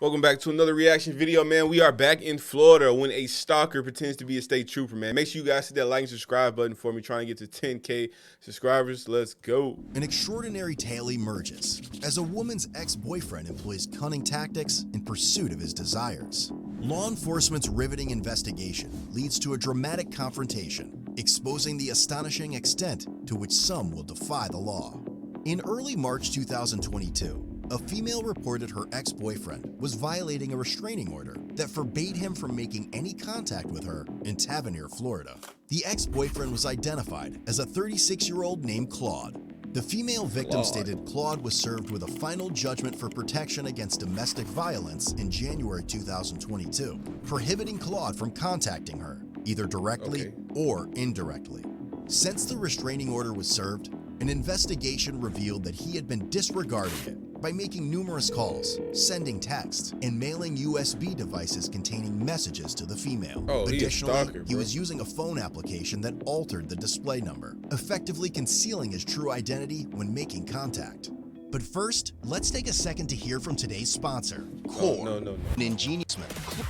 Welcome back to another reaction video, man. We are back in Florida when a stalker pretends to be a state trooper, man. Make sure you guys hit that like and subscribe button for me, trying to get to 10K subscribers. Let's go. An extraordinary tale emerges as a woman's ex-boyfriend employs cunning tactics in pursuit of his desires. Law enforcement's riveting investigation leads to a dramatic confrontation, exposing the astonishing extent to which some will defy the law. In early March 2022, a female reported her ex-boyfriend was violating a restraining order that forbade him from making any contact with her in Tavernier, Florida. The ex-boyfriend was identified as a 36-year-old named Claude. The female victim stated Claude was served with a final judgment for protection against domestic violence in January 2022, prohibiting Claude from contacting her, either directly or indirectly. Since the restraining order was served, an investigation revealed that he had been disregarding it by making numerous calls, sending texts, and mailing USB devices containing messages to the female. Additionally, he was using a phone application that altered the display number, effectively concealing his true identity when making contact. But first, let's take a second to hear from today's sponsor, Core. An ingenious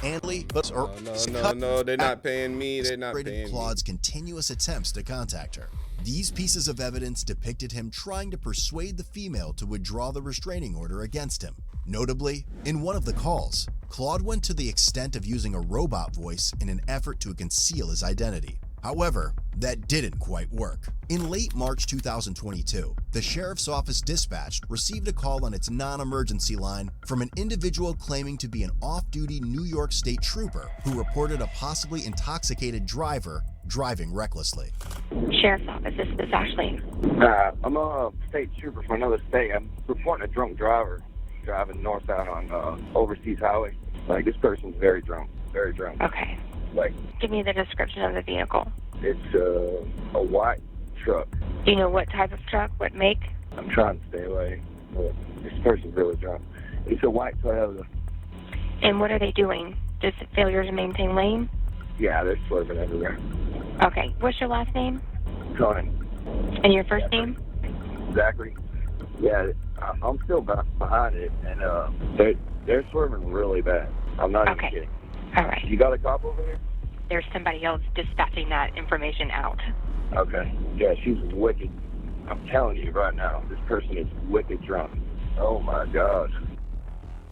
they're not paying me. They're not paying Claude's continuous attempts to contact her. These pieces of evidence depicted him trying to persuade the female to withdraw the restraining order against him. Notably, in one of the calls, Claude went to the extent of using a robot voice in an effort to conceal his identity. However, that didn't quite work. In late March 2022, the sheriff's office dispatched received a call on its non-emergency line from an individual claiming to be an off-duty New York State trooper who reported a possibly intoxicated driver driving recklessly. Sheriff's office, this is Ashley. I'm a state trooper from another state. I'm reporting a drunk driver driving northbound on overseas highway. Like, this person's very drunk, very drunk. Okay. Like, give me the description of the vehicle. It's a white truck. Do you know what type of truck, what make? I'm trying to stay away, but this person's really drunk. It's a white Toyota. And what are they doing? Just failure to maintain lane? Yeah, they're swerving everywhere. Okay. What's your last name? Tony. And your first name? Zachary. Yeah, I'm still behind it, and they're swerving really bad. I'm not even kidding. All right. You got a cop over here? There's somebody else dispatching that information out. Okay. Yeah, she's wicked. I'm telling you right now, this person is wicked drunk. Oh my God.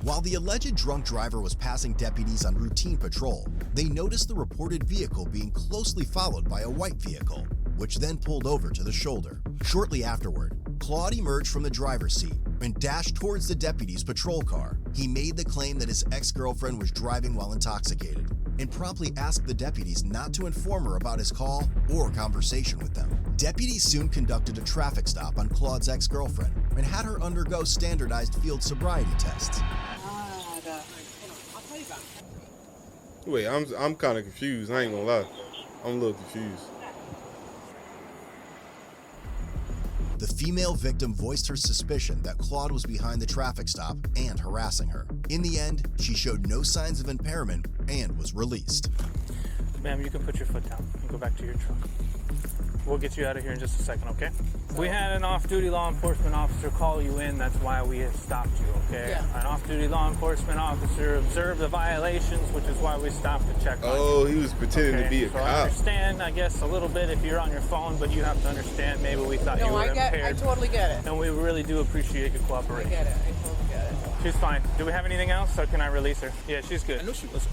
While the alleged drunk driver was passing deputies on routine patrol, they noticed the reported vehicle being closely followed by a white vehicle, which then pulled over to the shoulder. Shortly afterward, Claude emerged from the driver's seat and dashed towards the deputy's patrol car. He made the claim that his ex-girlfriend was driving while intoxicated and promptly asked the deputies not to inform her about his call or conversation with them. Deputies soon conducted a traffic stop on Claude's ex-girlfriend and had her undergo standardized field sobriety tests. Wait, I'm kind of confused. I ain't gonna lie. I'm a little confused. The female victim voiced her suspicion that Claude was behind the traffic stop and harassing her. In the end, she showed no signs of impairment and was released. Ma'am, you can put your foot down and go back to your truck. We'll get you out of here in just a second, okay? We had an off-duty law enforcement officer call you in. That's why we have stopped you, okay? Yeah. An off-duty law enforcement officer observed the violations, which is why we stopped to check on you. Oh, he was pretending to be a cop. I understand, I guess, a little bit if you're on your phone, but you have to understand maybe we thought you were impaired. I totally get it. And we really do appreciate your cooperation. I get it. I totally get it. She's fine. Do we have anything else, or can I release her? Yeah, she's good. I know she was.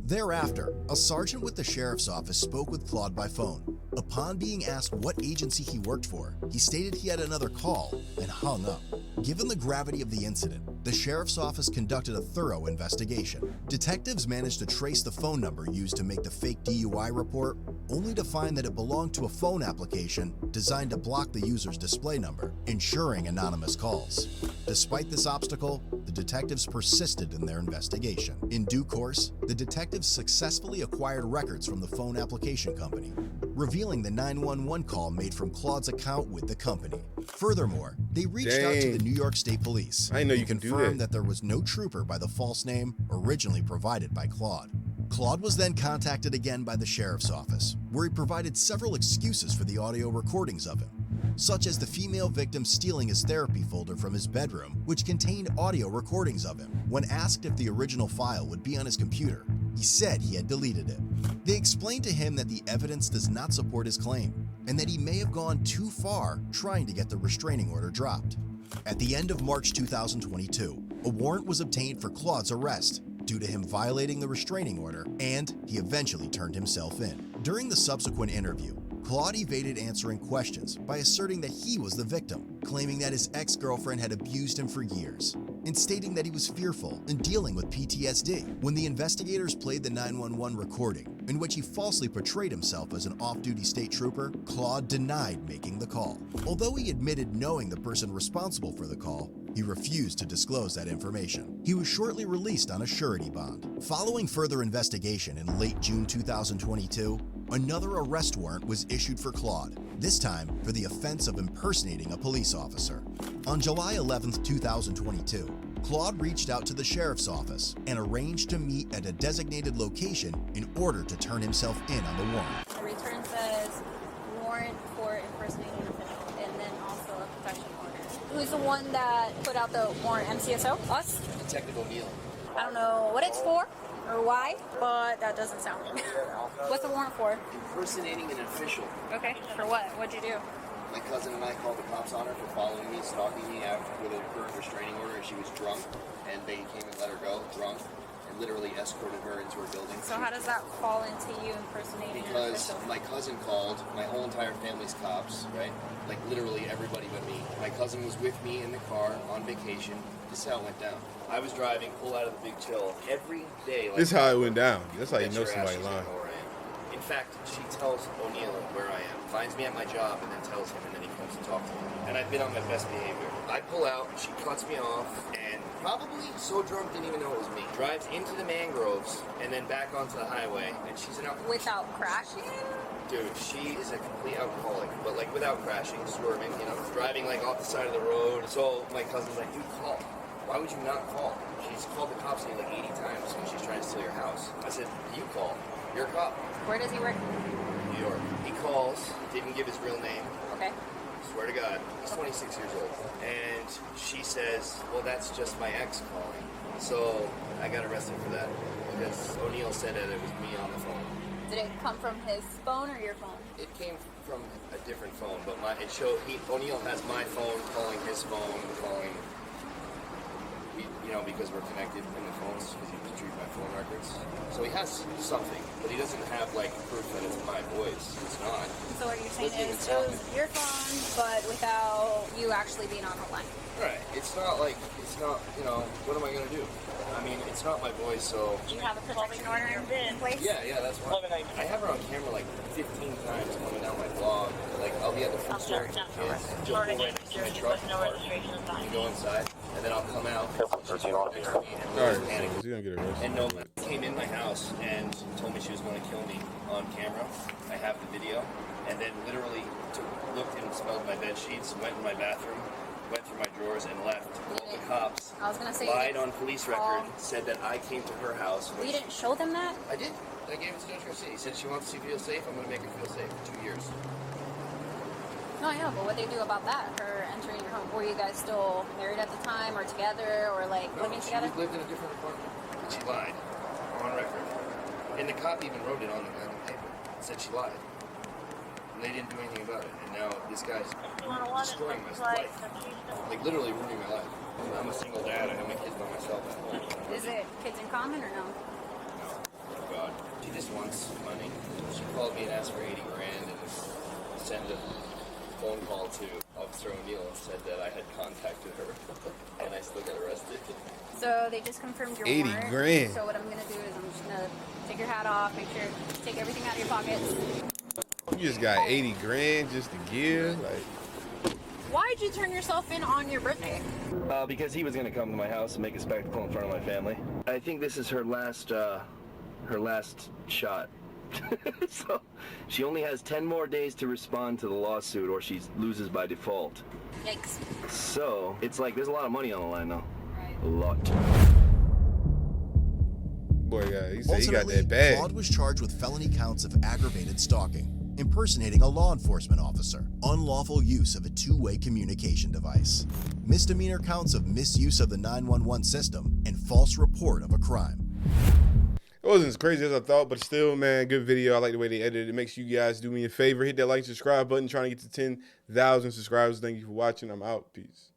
Thereafter, a sergeant with the sheriff's office spoke with Claude by phone. Upon being asked what agency he worked for, he stated he had another call and hung up. Given the gravity of the incident, the sheriff's office conducted a thorough investigation. Detectives managed to trace the phone number used to make the fake DUI report, only to find that it belonged to a phone application designed to block the user's display number, ensuring anonymous calls. Despite this obstacle, the detectives persisted in their investigation. In due course, the detectives successfully acquired records from the phone application company, revealing the 911 call made from Claude's account with the company. Furthermore, they reached out to the New York State Police I know you and can confirmed that there was no trooper by the false name originally provided by Claude. Claude was then contacted again by the sheriff's office, where he provided several excuses for the audio recordings of him. such as the female victim stealing his therapy folder from his bedroom, which contained audio recordings of him. When asked if the original file would be on his computer, he said he had deleted it. They explained to him that the evidence does not support his claim, and that he may have gone too far trying to get the restraining order dropped. At the end of March 2022, a warrant was obtained for Claude's arrest due to him violating the restraining order, and he eventually turned himself in. During the subsequent interview, Claude evaded answering questions by asserting that he was the victim, claiming that his ex-girlfriend had abused him for years, and stating that he was fearful and dealing with PTSD. When the investigators played the 911 recording, in which he falsely portrayed himself as an off-duty state trooper, Claude denied making the call. Although he admitted knowing the person responsible for the call, he refused to disclose that information. He was shortly released on a surety bond. Following further investigation in late June 2022, another arrest warrant was issued for Claude, this time for the offense of impersonating a police officer. On July 11, 2022, Claude reached out to the sheriff's office and arranged to meet at a designated location in order to turn himself in on the warrant. The return says warrant for impersonating an official, and then also a protection order. Who's the one that put out the warrant? MCSO? Us? Detective O'Neill. I don't know what it's for or why, but that doesn't sound right. What's the warrant for? Impersonating an official. Okay, for what? What'd you do? My cousin and I called the cops on her for following me, stalking me out with a current restraining order. She was drunk, and they came and let her go, drunk, and literally escorted her into her building. So how does that fall into you impersonating an Because official? my cousin called, my whole entire family's cops, right? Like literally everybody but me. My cousin was with me in the car on vacation. This is how it went down. I was driving, pull out of the Big Chill every day. Like, This is how it went down. That's how you bet know your ass somebody she's gonna lying. know where I am. In fact, she tells O'Neill where I am, finds me at my job, and then tells him, and then he comes to talk to me. And I've been on my best behavior. I pull out, she cuts me off, and probably so drunk didn't even know it was me. Drives into the mangroves, and then back onto the highway, and she's an alcoholic. Without crashing? Dude, she is a complete alcoholic, but like without crashing, swerving, you know, driving like off the side of the road. So my cousin's like, dude, call. Why would you not call? She's called the cops like 80 times when she's trying to steal your house. I said, you call. You're a cop. Where does he work? New York. He calls, didn't give his real name. Okay. Swear to God, he's 26 years old. And she says, well, that's just my ex calling. So I got arrested for that because O'Neill said that it was me on the phone. Did it come from his phone or your phone? It came from a different phone, but it showed O'Neill has my phone calling his phone, calling. You know, because we're connected in the phones, because he retrieved my phone records. So he has something, but he doesn't have like proof that it's my voice. It's not. So what you're saying Doesn't even is it sound was your phone, but without you actually being on the line. Right. It's not, you know, what am I going to do? I mean, it's not my voice, so... Do you have a protection order in place? Yeah, that's why. I have her on camera like 15 times coming down my vlog. Like, I'll be at the food store, just pull right next to my truck, and go inside, and then I'll come out, she's right next to me, and Alright, panic. he's gonna get arrested. And no, came in my house and told me she was going to kill me on camera. I have the video, and then literally looked and smelled my bed sheets, went in my bathroom, went through my drawers and left. Called the cops. I was gonna say lied on police record, said that I came to her house. You didn't show them that? I did. I gave it to Judge Garcia. He said she wants to feel safe. I'm going to make her feel safe for 2 years. No, I know, but what they do about that? Her entering your home? Were you guys still married at the time, or together, or like living together? She lived in a different apartment. She lied on record, and the cop even wrote it on the paper. Said she lied. And they didn't do anything about it. And now this guy's destroying my life. Like literally ruining my life. I'm a single dad. I have my kids by myself at home. Is it kids in common or no? No. Oh God. She just wants money. She called me and asked for 80 grand and sent a phone call to Officer O'Neill and said that I had contacted her. And I still got arrested. So they just confirmed your 80 warrant. grand. So what I'm gonna do is I'm just gonna take your hat off, make sure take everything out of your pockets. You just got 80 grand just to give? Like, Why'd you turn yourself in on your birthday? Because he was going to come to my house and make a spectacle in front of my family. I think this is her last shot. So she only has 10 more days to respond to the lawsuit or she loses by default. Yikes. So it's like there's a lot of money on the line though. Right. A lot. boy, yeah, he said he got Ultimately, that bag. Claude was charged with felony counts of aggravated stalking, impersonating a law enforcement officer, unlawful use of a two-way communication device, misdemeanor counts of misuse of the 911 system, and false report of a crime. It wasn't as crazy as I thought, but still, man, good video. I like the way they edited it. Make sure you guys do me a favor. Hit that like and subscribe button. Trying to get to 10,000 subscribers. Thank you for watching. I'm out. Peace.